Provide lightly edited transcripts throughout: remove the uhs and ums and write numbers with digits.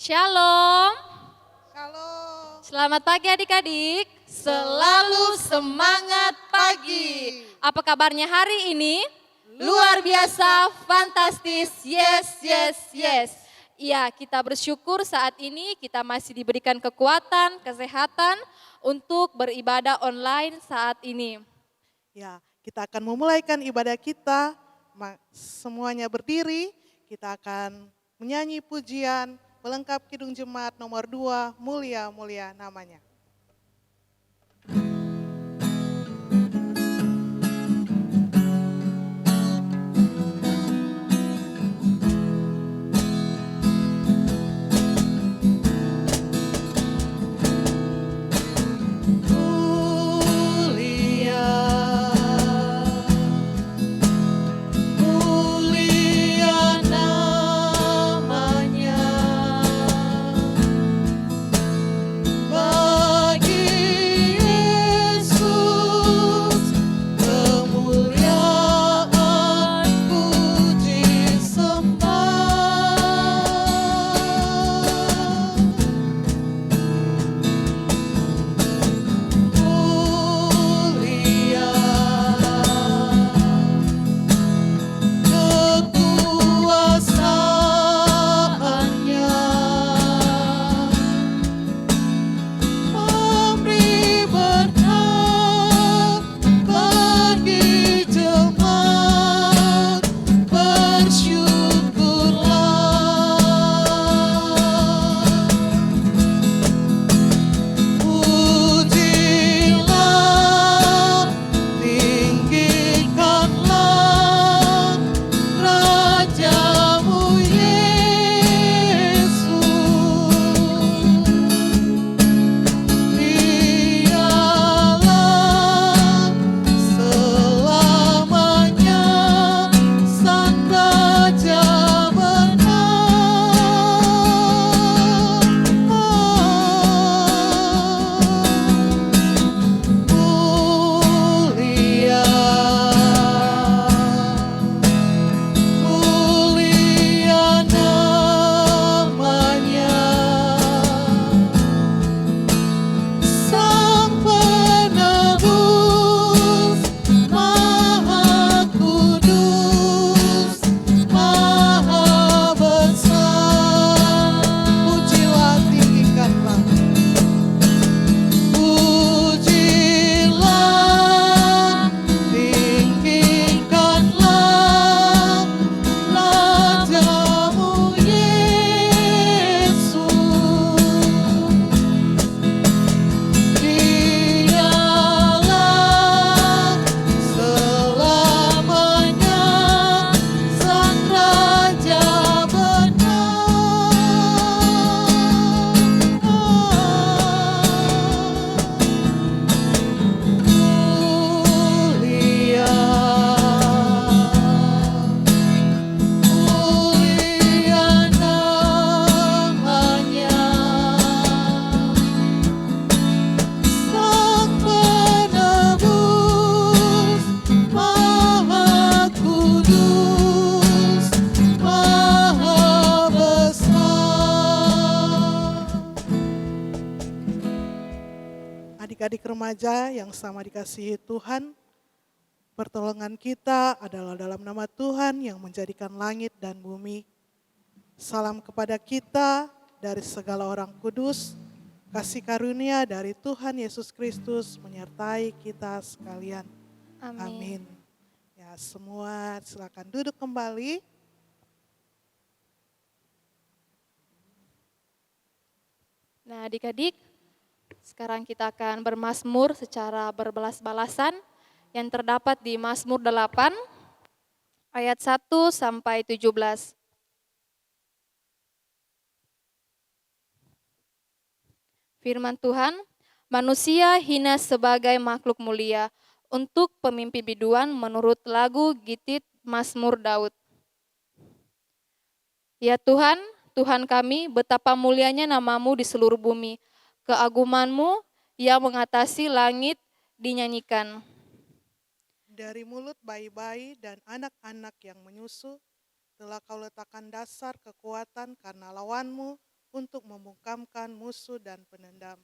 Shalom, Shalom. selamat pagi adik-adik, selalu semangat pagi. Apa kabarnya hari ini? Luar biasa, fantastis, yes, yes, yes. Iya, kita bersyukur saat ini kita masih diberikan kekuatan, kesehatan untuk beribadah online saat ini. Ya, kita akan memulaikan ibadah kita. Semuanya berdiri, kita akan menyanyi pujian melengkap Kidung Jemaat nomor 2, mulia-mulia namanya. Adik-adik remaja yang sama dikasihi Tuhan, pertolongan kita adalah dalam nama Tuhan yang menjadikan langit dan bumi. Salam kepada kita dari segala orang kudus, kasih karunia dari Tuhan Yesus Kristus menyertai kita sekalian. Amin. Ya, semua silakan duduk kembali. Nah adik-adik, sekarang kita akan bermazmur secara berbalas-balasan yang terdapat di Mazmur 8 ayat 1 sampai 17. Firman Tuhan, manusia hina sebagai makhluk mulia, untuk pemimpin biduan menurut lagu Gitit Mazmur Daud. Ya Tuhan, Tuhan kami, betapa mulianya namamu di seluruh bumi. Keagumanmu yang mengatasi langit dinyanyikan. Dari mulut bayi-bayi dan anak-anak yang menyusu, telah kau letakkan dasar kekuatan karena lawanmu untuk membungkamkan musuh dan penendam.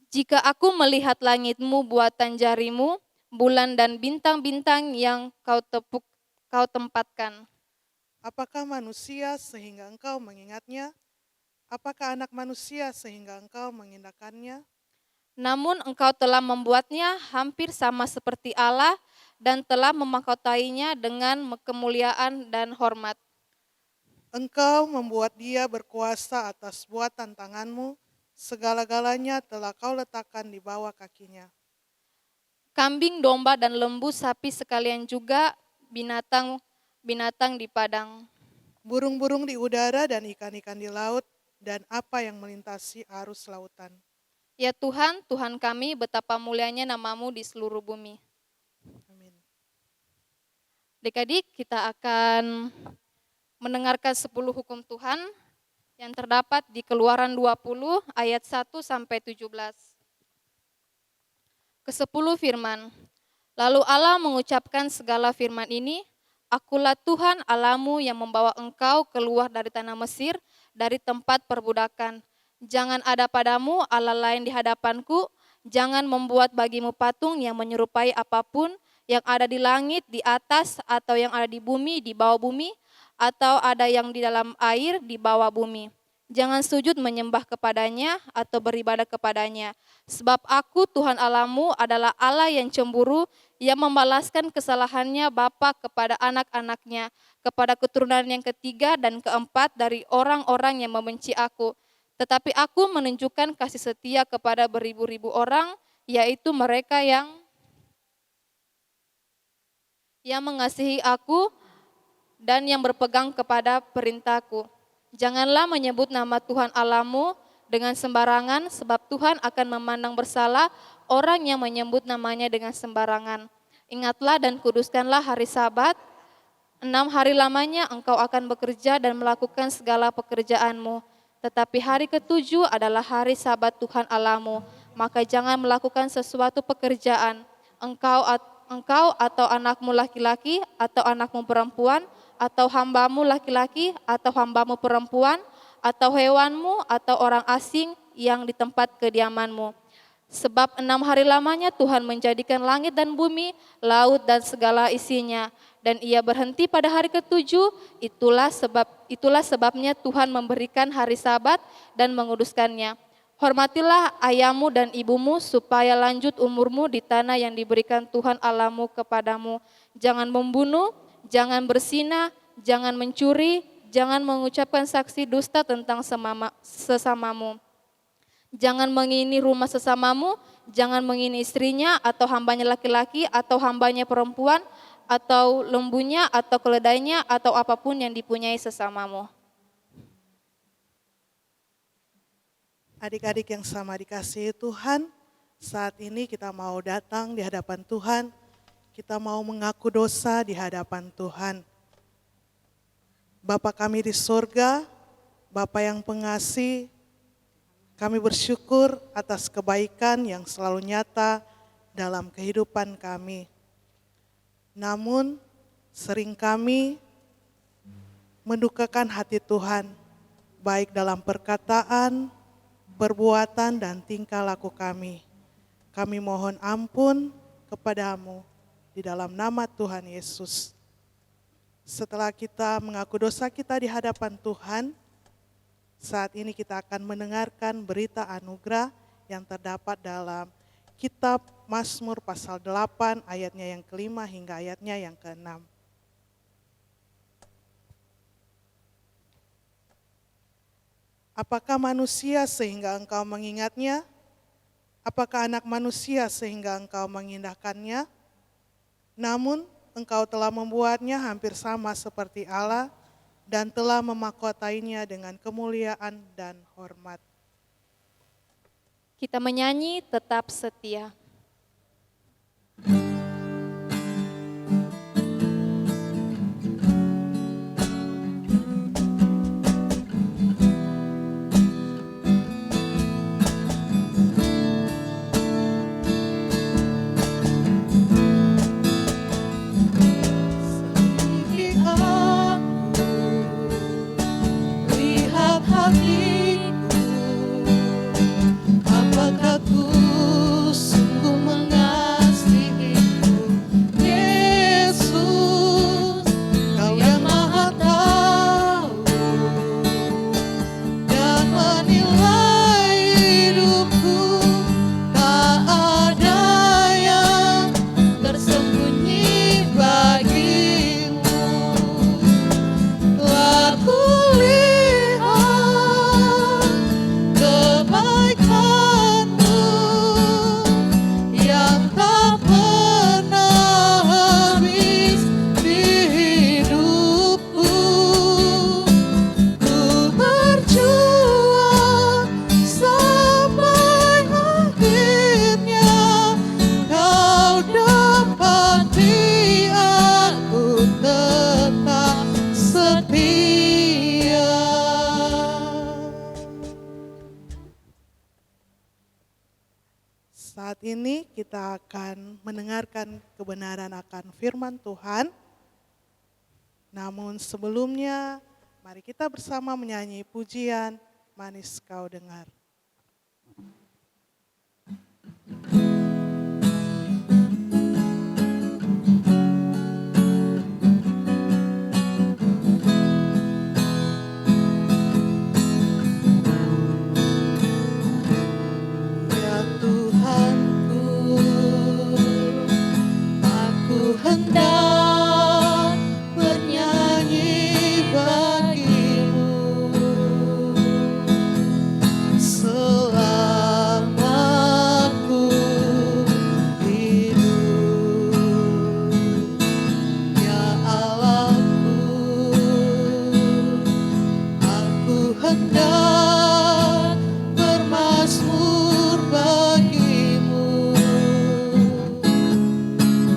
Jika aku melihat langitmu buatan jarimu, bulan dan bintang-bintang yang kau tempatkan. Apakah manusia sehingga engkau mengingatnya? Apakah anak manusia sehingga engkau mengindahkannya? Namun engkau telah membuatnya hampir sama seperti Allah dan telah memahkotainya dengan kemuliaan dan hormat. Engkau membuat dia berkuasa atas buatan tanganmu, segala-galanya telah kau letakkan di bawah kakinya. Kambing, domba, dan lembu sapi sekalian juga binatang di padang. Burung-burung di udara dan ikan-ikan di laut, dan apa yang melintasi arus lautan. Ya Tuhan, Tuhan kami, betapa mulianya namamu di seluruh bumi. Amin. Adik-adik, kita akan mendengarkan 10 hukum Tuhan yang terdapat di Keluaran 20 ayat 1 sampai 17. Ke-10 firman. Lalu Allah mengucapkan segala firman ini, Akulah Tuhan Allahmu yang membawa engkau keluar dari tanah Mesir, dari tempat perbudakan. Jangan ada padamu Allah lain di hadapanku, jangan membuat bagimu patung yang menyerupai apapun yang ada di langit, di atas, atau yang ada di bumi, di bawah bumi, atau ada yang di dalam air, di bawah bumi. Jangan sujud menyembah kepadanya atau beribadah kepadanya. Sebab aku Tuhan Allahmu adalah Allah yang cemburu, yang membalaskan kesalahannya bapa kepada anak-anaknya, kepada keturunan yang ketiga dan keempat dari orang-orang yang membenci aku. Tetapi aku menunjukkan kasih setia kepada beribu-ribu orang, yaitu mereka yang mengasihi aku dan yang berpegang kepada perintahku. Janganlah menyebut nama Tuhan Allahmu dengan sembarangan, sebab Tuhan akan memandang bersalah orang yang menyebut namanya dengan sembarangan. Ingatlah dan kuduskanlah hari Sabat, 6 hari lamanya engkau akan bekerja dan melakukan segala pekerjaanmu. Tetapi hari ke-7 adalah hari Sabat Tuhan Allahmu, maka jangan melakukan sesuatu pekerjaan, engkau atau anakmu laki-laki atau anakmu perempuan, atau hambamu laki-laki atau hambamu perempuan, atau hewanmu atau orang asing yang di tempat kediamanmu. Sebab 6 hari lamanya Tuhan menjadikan langit dan bumi, laut dan segala isinya. Dan ia berhenti pada hari ke-7, itulah sebabnya Tuhan memberikan hari Sabat dan menguduskannya. Hormatilah ayahmu dan ibumu supaya lanjut umurmu di tanah yang diberikan Tuhan Allahmu kepadamu. Jangan membunuh, jangan berzina, jangan mencuri, jangan mengucapkan saksi dusta tentang sesamamu. Jangan mengini rumah sesamamu, jangan mengini istrinya atau hambanya laki-laki atau hambanya perempuan atau lembunya atau keledainya atau apapun yang dipunyai sesamamu. Adik-adik yang sama dikasihi Tuhan, saat ini kita mau datang di hadapan Tuhan, kita mau mengaku dosa di hadapan Tuhan. Bapa kami di surga, Bapa yang pengasih, kami bersyukur atas kebaikan yang selalu nyata dalam kehidupan kami. Namun sering kami mendukakan hati Tuhan, baik dalam perkataan, perbuatan dan tingkah laku kami. Kami mohon ampun kepadamu di dalam nama Tuhan Yesus. Setelah kita mengaku dosa kita di hadapan Tuhan, saat ini kita akan mendengarkan berita anugerah yang terdapat dalam kitab Mazmur pasal 8 ayatnya yang ke-5 hingga ayatnya yang ke-6. Apakah manusia sehingga engkau mengingatnya? Apakah anak manusia sehingga engkau mengindahkannya? Namun engkau telah membuatnya hampir sama seperti Allah dan telah memahkotainya dengan kemuliaan dan hormat. Kita menyanyi tetap setia. Lihat hatimu Saat ini kita akan mendengarkan kebenaran akan firman Tuhan. Namun sebelumnya, mari kita bersama menyanyi pujian Manis Kau Dengar. Ya Tuhanku, aku hendak bernyanyi bagimu selama ku hidup. Ya Allahku, aku hendak bermazmur bagimu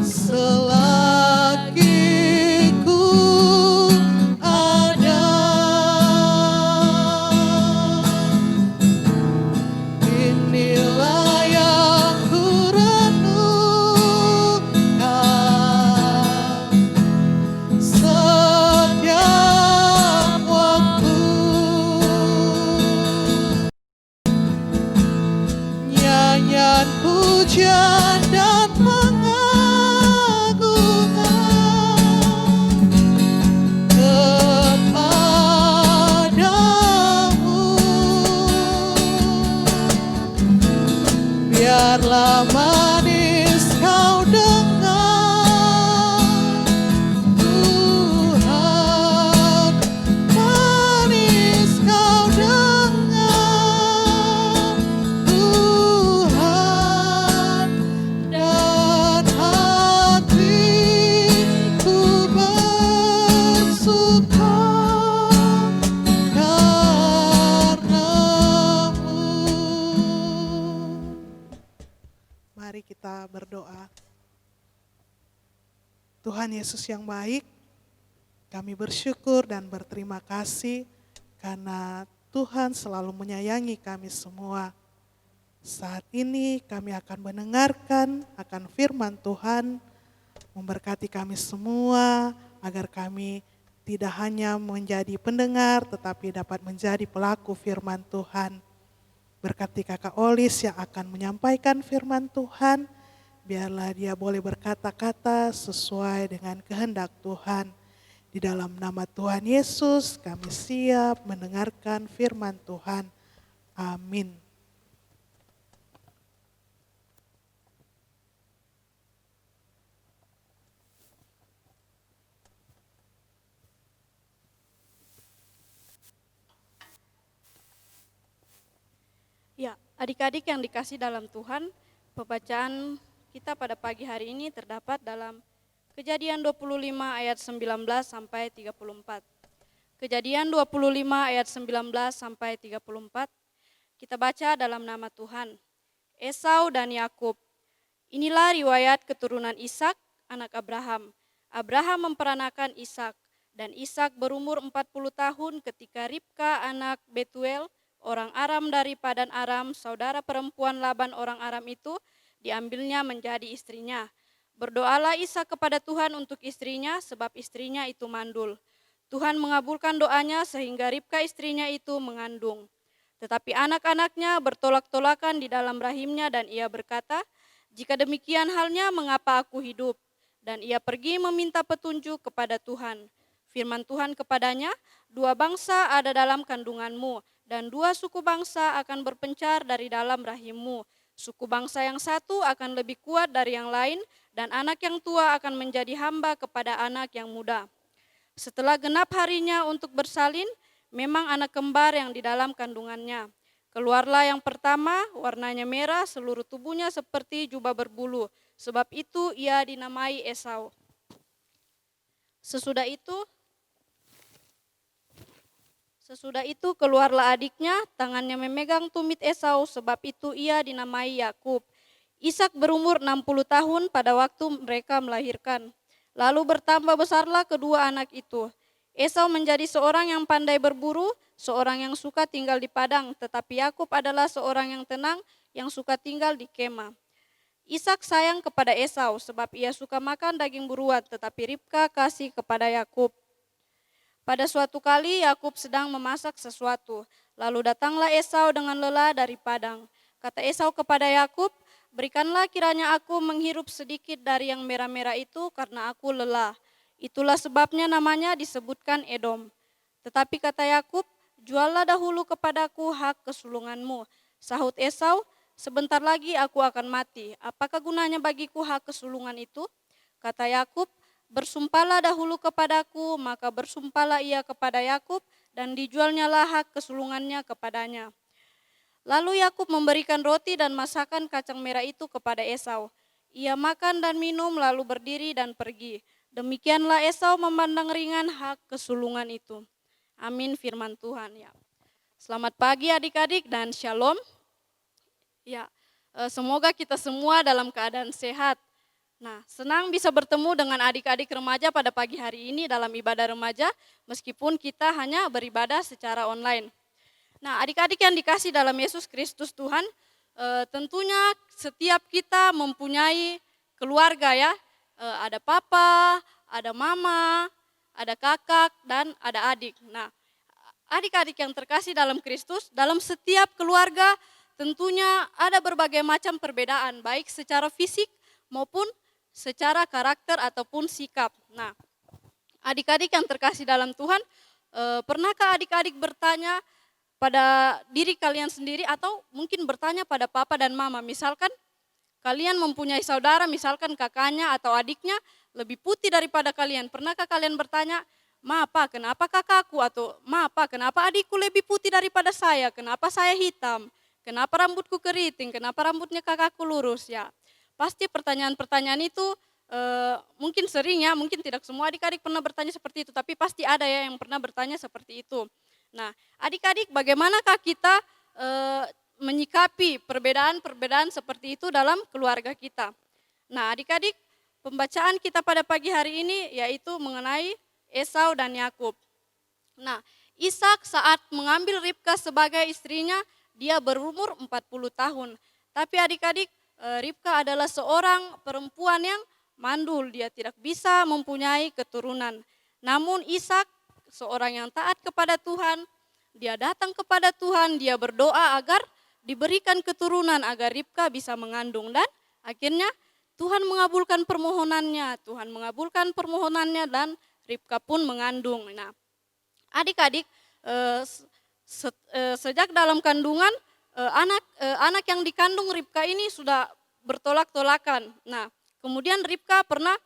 selagi ku ada. Inilah yang ku renungkan setiap waktu. Nyanyian pujian dan pengagungan kepadamu. Biarlah manis kau dengar, Tuhan, manis kau dengar, Tuhan, dan hatiku bersuka karenamu. Mari kita berdoa. Tuhan Yesus yang baik, kami bersyukur dan berterima kasih karena Tuhan selalu menyayangi kami semua. Saat ini kami akan mendengarkan akan firman Tuhan, memberkati kami semua agar kami tidak hanya menjadi pendengar tetapi dapat menjadi pelaku firman Tuhan. Berkati Kakak Olis yang akan menyampaikan firman Tuhan, biarlah dia boleh berkata-kata sesuai dengan kehendak Tuhan. Di dalam nama Tuhan Yesus kami siap mendengarkan firman Tuhan. Amin. Ya, adik-adik yang dikasih dalam Tuhan, pembacaan kita pada pagi hari ini terdapat dalam Kejadian 25 ayat 19 sampai 34. Kejadian 25 ayat 19 sampai 34. Kita baca dalam nama Tuhan. Esau dan Yakub. Inilah riwayat keturunan Ishak, anak Abraham. Abraham memperanakan Ishak, dan Ishak berumur 40 tahun ketika Ribka anak Betuel, orang Aram dari Padan Aram, saudara perempuan Laban orang Aram itu, diambilnya menjadi istrinya. Berdoalah Ishak kepada Tuhan untuk istrinya, sebab istrinya itu mandul. Tuhan mengabulkan doanya sehingga Ribka istrinya itu mengandung. Tetapi anak-anaknya bertolak-tolakan di dalam rahimnya dan ia berkata, jika demikian halnya mengapa aku hidup? Dan ia pergi meminta petunjuk kepada Tuhan. Firman Tuhan kepadanya, 2 bangsa ada dalam kandunganmu, dan 2 suku bangsa akan berpencar dari dalam rahimmu. Suku bangsa yang satu akan lebih kuat dari yang lain, dan anak yang tua akan menjadi hamba kepada anak yang muda. Setelah genap harinya untuk bersalin, memang anak kembar yang di dalam kandungannya. Keluarlah yang pertama, warnanya merah, seluruh tubuhnya seperti jubah berbulu. Sebab itu ia dinamai Esau. Sesudah itu keluarlah adiknya, tangannya memegang tumit Esau, sebab itu ia dinamai Yakub. Ishak berumur 60 tahun pada waktu mereka melahirkan. Lalu bertambah besarlah kedua anak itu. Esau menjadi seorang yang pandai berburu, seorang yang suka tinggal di padang, tetapi Yakub adalah seorang yang tenang, yang suka tinggal di kemah. Ishak sayang kepada Esau sebab ia suka makan daging buruan, tetapi Ribka kasih kepada Yakub. Pada suatu kali Yakub sedang memasak sesuatu, lalu datanglah Esau dengan lelah dari padang. Kata Esau kepada Yakub, "Berikanlah kiranya aku menghirup sedikit dari yang merah-merah itu karena aku lelah." Itulah sebabnya namanya disebutkan Edom. Tetapi kata Yakub, "Juallah dahulu kepadaku hak kesulunganmu." Sahut Esau, "Sebentar lagi aku akan mati. Apakah gunanya bagiku hak kesulungan itu?" Kata Yakub, "Bersumpahlah dahulu kepadaku." Maka bersumpahlah ia kepada Yakub dan dijualnyalah hak kesulungannya kepadanya. Lalu Yakub memberikan roti dan masakan kacang merah itu kepada Esau. Ia makan dan minum lalu berdiri dan pergi. Demikianlah Esau memandang ringan hak kesulungan itu. Amin, firman Tuhan ya. Selamat pagi adik-adik dan shalom. Ya, semoga kita semua dalam keadaan sehat. Nah, senang bisa bertemu dengan adik-adik remaja pada pagi hari ini dalam ibadah remaja, meskipun kita hanya beribadah secara online. Nah, adik-adik yang dikasih dalam Yesus Kristus Tuhan, tentunya setiap kita mempunyai keluarga ya. Ada papa, ada mama, ada kakak, dan ada adik. Nah, adik-adik yang terkasih dalam Kristus, dalam setiap keluarga tentunya ada berbagai macam perbedaan, baik secara fisik maupun secara karakter ataupun sikap. Nah, adik-adik yang terkasih dalam Tuhan, pernahkah adik-adik bertanya pada diri kalian sendiri atau mungkin bertanya pada papa dan mama, misalkan kalian mempunyai saudara, misalkan kakaknya atau adiknya lebih putih daripada kalian. Pernahkah kalian bertanya, "Ma, apa, kenapa kakakku?" Atau, "Ma, apa, kenapa adikku lebih putih daripada saya? Kenapa saya hitam? Kenapa rambutku keriting? Kenapa rambutnya kakakku lurus?" Ya, pasti pertanyaan-pertanyaan itu mungkin sering ya, mungkin tidak semua adik-adik pernah bertanya seperti itu, tapi pasti ada ya yang pernah bertanya seperti itu. Nah, adik-adik bagaimanakah kita menyikapi perbedaan-perbedaan seperti itu dalam keluarga kita? Nah, adik-adik, pembacaan kita pada pagi hari ini yaitu mengenai Esau dan Yakub. Nah, Ishak saat mengambil Ribka sebagai istrinya, dia berumur 40 tahun. Tapi adik-adik, Ribka adalah seorang perempuan yang mandul, dia tidak bisa mempunyai keturunan. Namun Ishak seorang yang taat kepada Tuhan, dia datang kepada Tuhan, dia berdoa agar diberikan keturunan agar Ribka bisa mengandung, dan akhirnya Tuhan mengabulkan permohonannya, dan Ribka pun mengandung. Nah, adik-adik, sejak dalam kandungan anak yang dikandung Ribka ini sudah bertolak-tolakan. Nah, kemudian Ribka pernah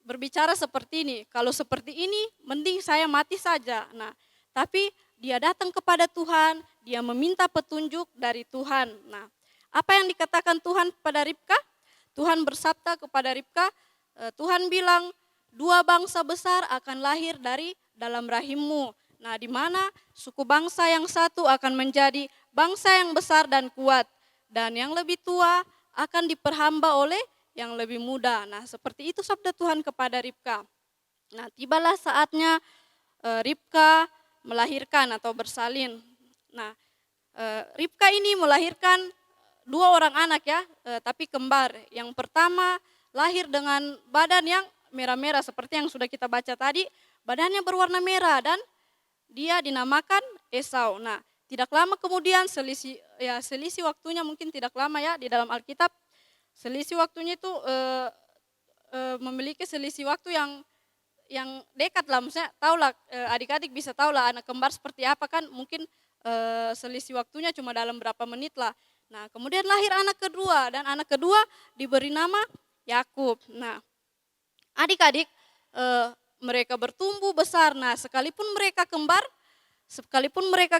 berbicara seperti ini, "Kalau seperti ini mending saya mati saja." Nah, tapi dia datang kepada Tuhan, dia meminta petunjuk dari Tuhan. Nah, apa yang dikatakan Tuhan pada Ribka? Tuhan bersabda kepada Ribka, Tuhan bilang, "Dua bangsa besar akan lahir dari dalam rahimmu." Nah, di mana suku bangsa yang satu akan menjadi bangsa yang besar dan kuat, dan yang lebih tua akan diperhamba oleh yang lebih muda. Nah, seperti itu sabda Tuhan kepada Ribka. Nah, tibalah saatnya Ribka melahirkan atau bersalin. Nah, Ribka ini melahirkan dua orang anak ya, tapi kembar. Yang pertama lahir dengan badan yang merah-merah seperti yang sudah kita baca tadi, badannya berwarna merah dan dia dinamakan Esau. Nah, tidak lama kemudian selisih waktunya mungkin tidak lama ya di dalam Alkitab. Selisih waktunya itu memiliki selisih waktu yang dekat lah, maksudnya tahulah adik-adik bisa tahulah anak kembar seperti apa kan, mungkin selisih waktunya cuma dalam berapa menit lah. Nah, kemudian lahir anak kedua, dan anak kedua diberi nama Yakub. Nah, adik-adik, mereka bertumbuh besar. Nah, sekalipun mereka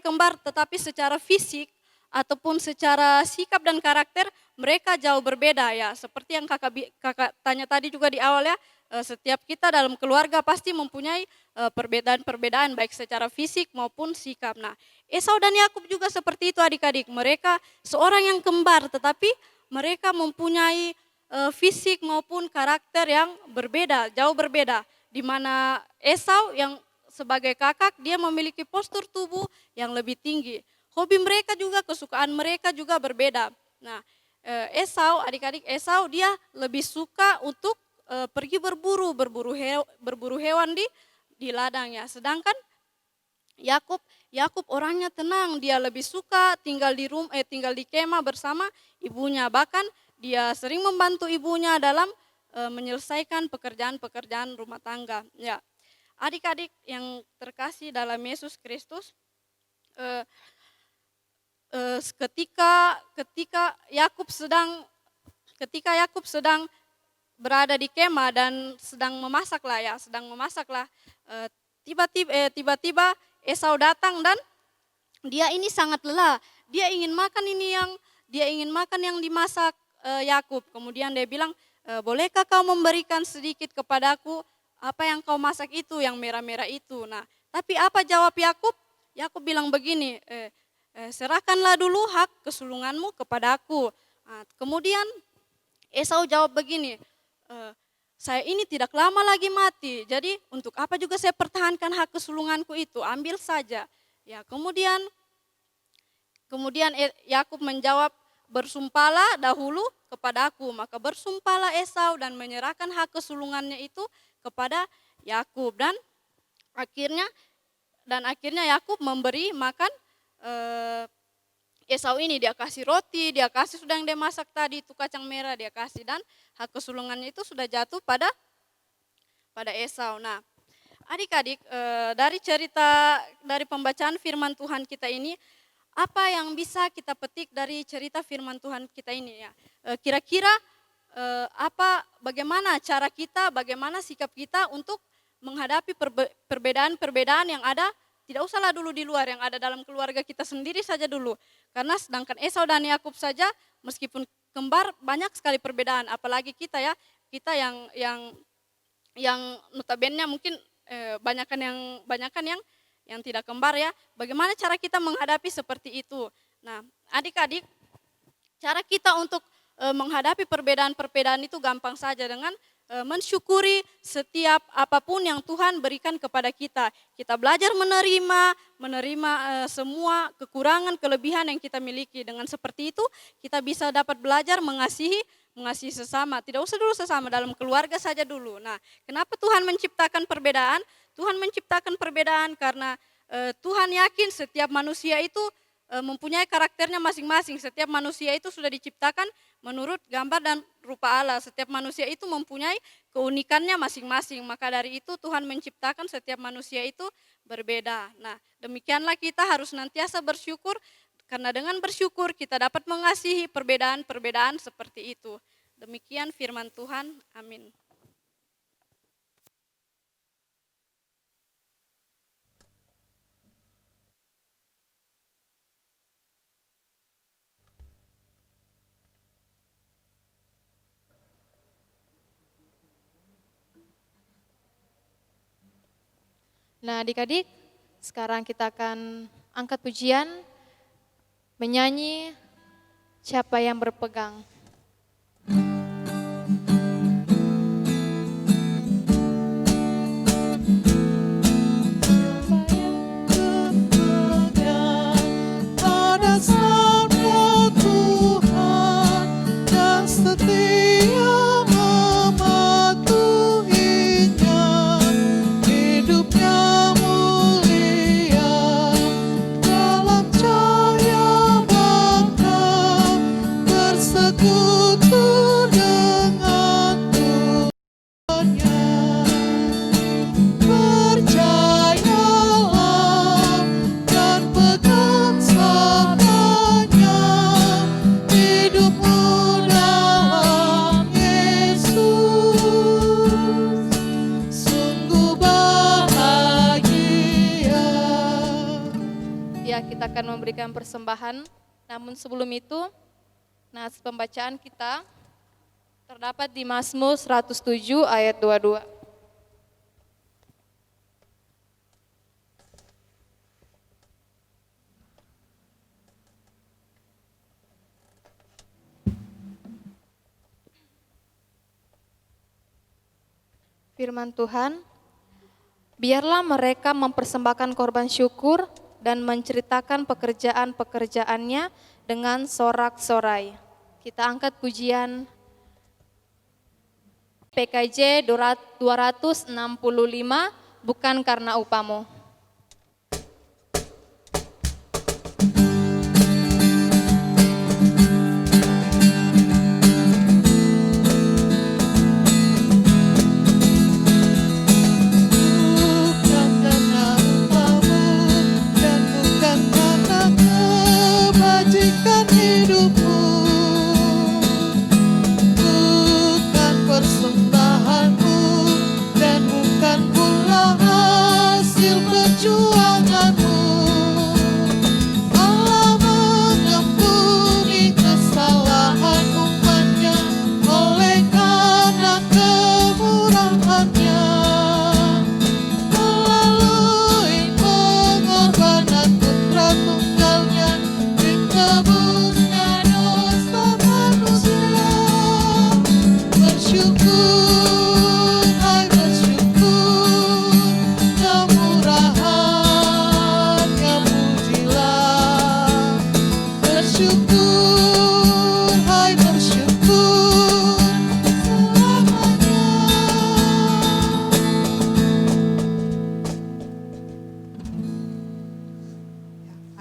kembar, tetapi secara fisik ataupun secara sikap dan karakter mereka jauh berbeda ya. Seperti yang kakak tanya tadi juga di awal ya, setiap kita dalam keluarga pasti mempunyai perbedaan-perbedaan baik secara fisik maupun sikap. Nah, Esau dan Yakub juga seperti itu adik-adik. Mereka seorang yang kembar tetapi mereka mempunyai fisik maupun karakter yang berbeda, jauh berbeda. Di mana Esau yang sebagai kakak dia memiliki postur tubuh yang lebih tinggi. Hobi mereka juga, kesukaan mereka juga berbeda. Nah, Esau, adik-adik Esau dia lebih suka untuk pergi berburu hewan di ladang ya. Sedangkan Yakub orangnya tenang, dia lebih suka tinggal di kemah bersama ibunya. Bahkan dia sering membantu ibunya dalam menyelesaikan pekerjaan-pekerjaan rumah tangga. Ya, adik-adik yang terkasih dalam Yesus Kristus, ketika Yakub sedang berada di kemah dan sedang memasaklah, tiba-tiba Esau datang dan dia ini sangat lelah. Dia ingin makan yang dimasak Yakub. Kemudian dia bilang, bolehkah kau memberikan sedikit kepadaku apa yang kau masak itu, yang merah-merah itu. Nah, tapi apa jawab Yakub? Yakub bilang begini, serahkanlah dulu hak kesulunganmu kepadaku. Nah, kemudian Esau jawab begini, saya ini tidak lama lagi mati, jadi untuk apa juga saya pertahankan hak kesulunganku itu, ambil saja. Ya, kemudian Yakub menjawab, bersumpahlah dahulu kepadaku. Maka bersumpahlah Esau dan menyerahkan hak kesulungannya itu kepada Yakub, dan akhirnya Yakub memberi makan Esau ini. Dia kasih roti, dia kasih sudah yang dia masak tadi itu kacang merah dia kasih, dan hak kesulungannya itu sudah jatuh pada Esau. Nah, adik-adik, dari pembacaan firman Tuhan kita ini, apa yang bisa kita petik dari cerita firman Tuhan kita ini ya? Kira-kira bagaimana cara kita, bagaimana sikap kita untuk menghadapi perbedaan-perbedaan yang ada? Tidak usahlah dulu di luar, yang ada dalam keluarga kita sendiri saja dulu. Karena sedangkan Esau dan Yakub saja meskipun kembar banyak sekali perbedaan, apalagi kita ya, kita yang notabene mungkin banyakan yang tidak kembar ya. Bagaimana cara kita menghadapi seperti itu? Nah, adik-adik, cara kita untuk menghadapi perbedaan-perbedaan itu gampang saja dengan mensyukuri setiap apapun yang Tuhan berikan kepada kita. Kita belajar menerima semua kekurangan, kelebihan yang kita miliki. Dengan seperti itu kita bisa dapat belajar mengasihi sesama. Tidak usah dulu sesama, dalam keluarga saja dulu. Nah, kenapa Tuhan menciptakan perbedaan? Tuhan menciptakan perbedaan karena Tuhan yakin setiap manusia itu mempunyai karakternya masing-masing. Setiap manusia itu sudah diciptakan menurut gambar dan rupa Allah. Setiap manusia itu mempunyai keunikannya masing-masing. Maka dari itu Tuhan menciptakan setiap manusia itu berbeda. Nah, demikianlah kita harus senantiasa bersyukur, karena dengan bersyukur kita dapat mengasihi perbedaan-perbedaan seperti itu. Demikian firman Tuhan. Amin. Nah, adik-adik, sekarang kita akan angkat pujian, menyanyi Siapa yang Berpegang. Pada sabda Tuhan dan setia mematuhinya, hidupnya mulia dalam cahaya bangga, bersekutu dengan Tuhannya. Percayalah dan pegang sabdanya, hidupmu dalam Yesus sungguh bahagia. Ya, kita akan memberikan persembahan. Namun sebelum itu, nas pembacaan kita terdapat di Mazmur 107 ayat 22. Firman Tuhan, biarlah mereka mempersembahkan korban syukur dan menceritakan pekerjaan-pekerjaannya dengan sorak-sorai. Kita angkat pujian PKJ 265, bukan karena upamu.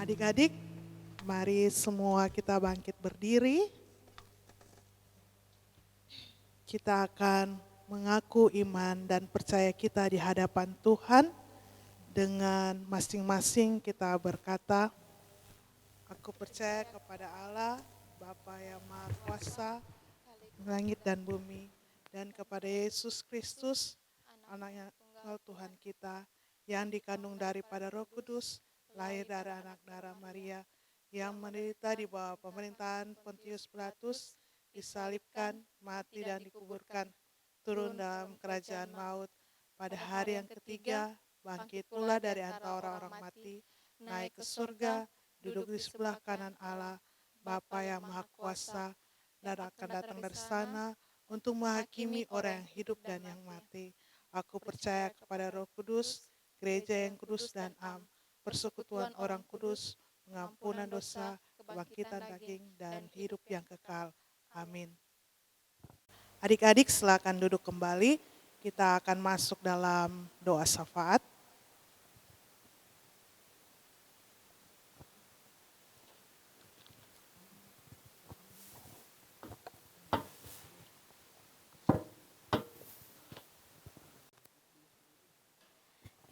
Adik-adik, mari semua kita bangkit berdiri. Kita akan mengaku iman dan percaya kita di hadapan Tuhan. Dengan masing-masing kita berkata, aku percaya kepada Allah, Bapa yang Maha Kuasa, langit dan bumi, dan kepada Yesus Kristus, Anak yang tunggal Tuhan kita, yang dikandung daripada Roh Kudus, lahir dari anak darah Maria, yang menderita di bawah pemerintahan Pontius Pilatus, disalibkan, mati dan dikuburkan, turun dalam kerajaan maut, pada hari yang ketiga, bangkit pula dari antara orang-orang mati, naik ke surga, duduk di sebelah kanan Allah, Bapa yang Maha Kuasa, dan akan datang dari sana untuk menghakimi orang yang hidup dan yang mati. Aku percaya kepada Roh Kudus, gereja yang kudus dan am, persekutuan orang kudus, pengampunan dosa, kebangkitan daging, dan hidup yang kekal. Amin. Adik-adik silakan duduk kembali, kita akan masuk dalam doa syafaat.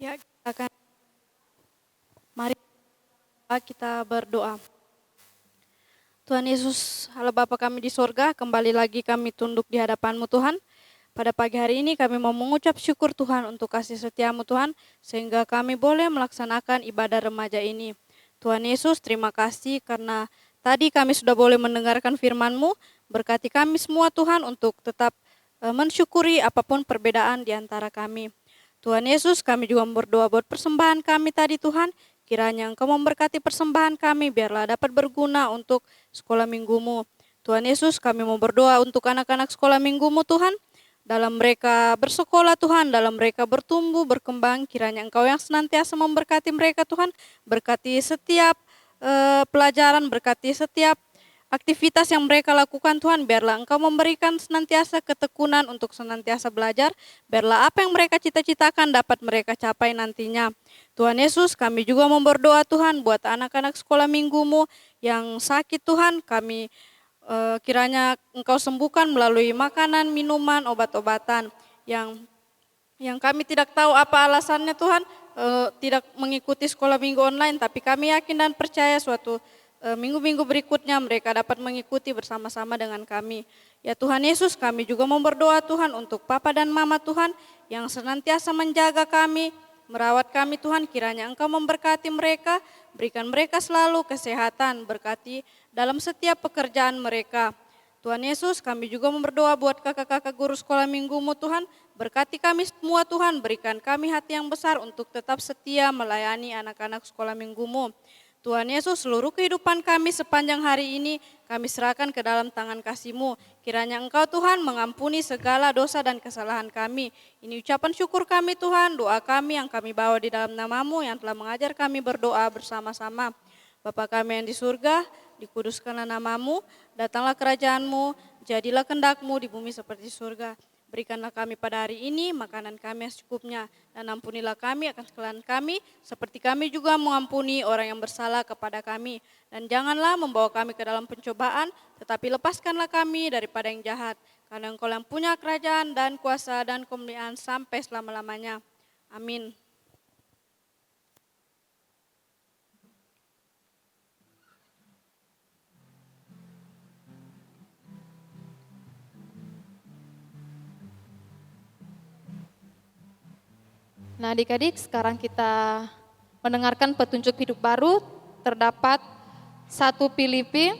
Ya, mari kita berdoa. Tuhan Yesus, Allah Bapa kami di sorga, kembali lagi kami tunduk di hadapan-Mu Tuhan. Pada pagi hari ini kami mau mengucap syukur Tuhan untuk kasih setia-Mu Tuhan, sehingga kami boleh melaksanakan ibadah remaja ini. Tuhan Yesus, terima kasih karena tadi kami sudah boleh mendengarkan firman-Mu, berkati kami semua Tuhan untuk tetap mensyukuri apapun perbedaan di antara kami. Tuhan Yesus, kami juga berdoa buat persembahan kami tadi Tuhan, kiranya Engkau memberkati persembahan kami, biarlah dapat berguna untuk sekolah minggu-Mu. Tuhan Yesus, kami mau berdoa untuk anak-anak sekolah minggu-Mu Tuhan, dalam mereka bersekolah Tuhan, dalam mereka bertumbuh, berkembang, kiranya Engkau yang senantiasa memberkati mereka Tuhan, berkati setiap pelajaran, berkati setiap aktivitas yang mereka lakukan Tuhan, biarlah Engkau memberikan senantiasa ketekunan untuk senantiasa belajar, biarlah apa yang mereka cita-citakan dapat mereka capai nantinya. Tuhan Yesus, kami juga mau berdoa Tuhan buat anak-anak sekolah minggu-Mu yang sakit Tuhan, kami kiranya Engkau sembuhkan melalui makanan, minuman, obat-obatan yang kami tidak tahu apa alasannya Tuhan, tidak mengikuti sekolah minggu online, tapi kami yakin dan percaya suatu minggu-minggu berikutnya mereka dapat mengikuti bersama-sama dengan kami. Ya Tuhan Yesus, kami juga mau berdoa Tuhan untuk Papa dan Mama Tuhan yang senantiasa menjaga kami, merawat kami Tuhan, kiranya Engkau memberkati mereka, berikan mereka selalu kesehatan, berkati dalam setiap pekerjaan mereka. Tuhan Yesus, kami juga mau berdoa buat kakak-kakak guru sekolah minggu-Mu Tuhan, berkati kami semua Tuhan, berikan kami hati yang besar untuk tetap setia melayani anak-anak sekolah minggu-Mu. Tuhan Yesus, seluruh kehidupan kami sepanjang hari ini kami serahkan ke dalam tangan kasih-Mu. Kiranya Engkau Tuhan mengampuni segala dosa dan kesalahan kami. Ini ucapan syukur kami Tuhan, doa kami yang kami bawa di dalam nama-Mu yang telah mengajar kami berdoa bersama-sama. Bapa kami yang di surga, dikuduskanlah namamu, datanglah kerajaanmu, jadilah kehendak-mu di bumi seperti di surga. Berikanlah kami pada hari ini makanan kami yang secukupnya, dan ampunilah kami akan kesalahan kami, seperti kami juga mengampuni orang yang bersalah kepada kami. Dan janganlah membawa kami ke dalam pencobaan, tetapi lepaskanlah kami daripada yang jahat. Karena Engkau yang punya kerajaan dan kuasa dan kemuliaan sampai selama-lamanya. Amin. Nah adik-adik, sekarang kita mendengarkan petunjuk hidup baru, terdapat 1 Filipi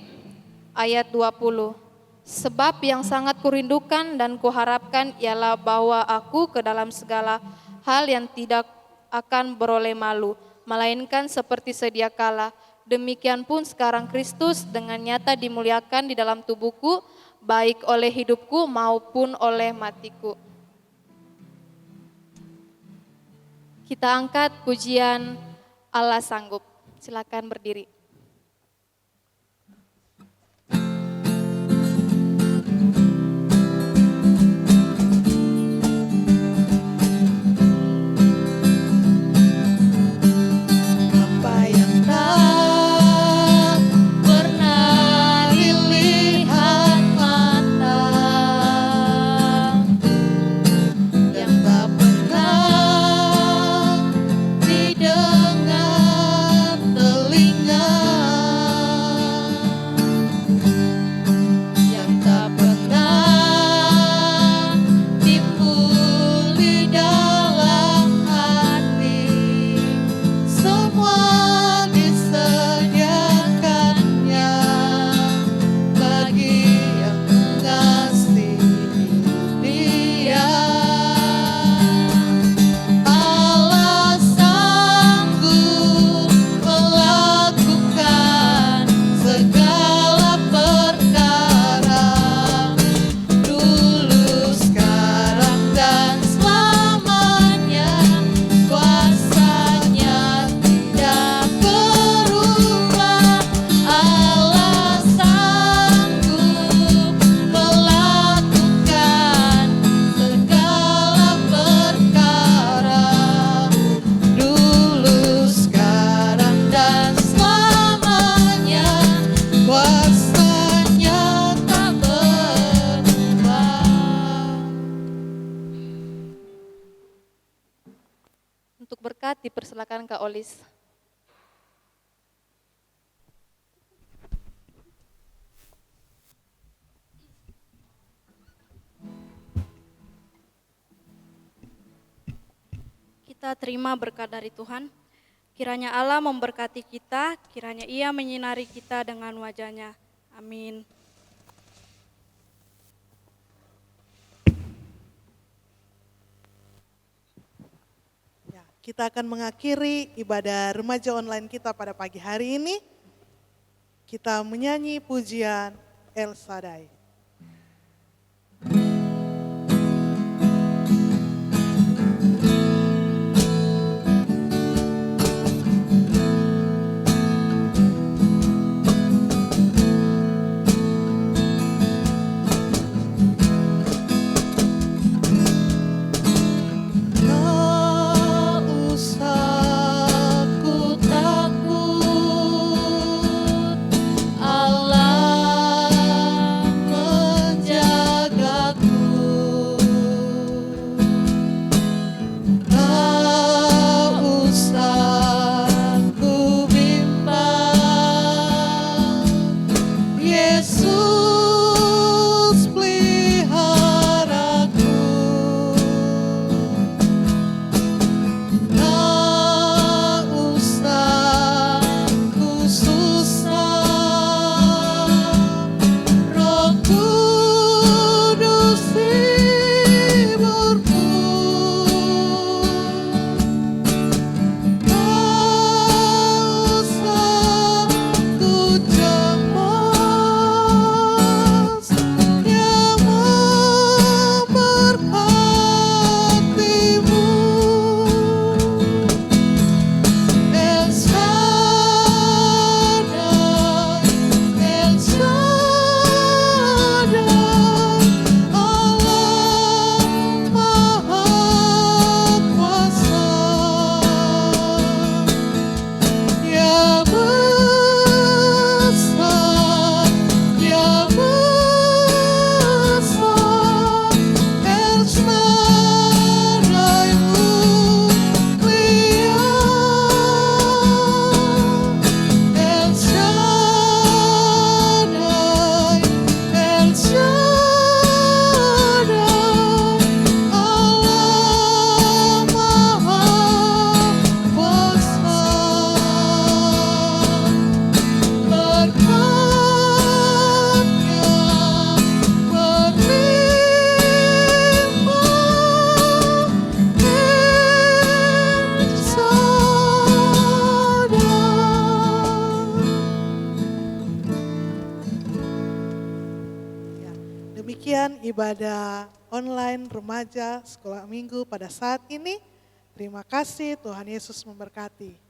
ayat 20. Sebab yang sangat kurindukan dan kuharapkan ialah bahwa aku ke dalam segala hal yang tidak akan beroleh malu, melainkan seperti sedia kala. Demikian pun sekarang Kristus dengan nyata dimuliakan di dalam tubuhku, baik oleh hidupku maupun oleh matiku. Kita angkat pujian Allah Sanggup. Silakan berdiri. Apa yang tak pernah dilihat mata, yang tak pernah didengar telinga, yang tak pernah timbul di dalam hati, semua disediakannya bagi yang mengasihi Dia. Allah sanggup melakukan segala perkara, dulu, sekarang, dan selamanya. Kuasanya tidak berubah. Allah sanggup melakukan segala perkara, dulu, sekarang, dan selamanya. Kuasanya tak berubah. Untuk berkat dipersilakan Kak Olis. Kita terima berkat dari Tuhan. Kiranya Allah memberkati kita, kiranya Ia menyinari kita dengan wajah-Nya. Amin. Ya, kita akan mengakhiri ibadah remaja online kita pada pagi hari ini. Kita menyanyi pujian El Shaddai. Tak usah ku takut, Allah Demikian ibadah online remaja sekolah minggu pada saat ini. Terima kasih, Tuhan Yesus memberkati.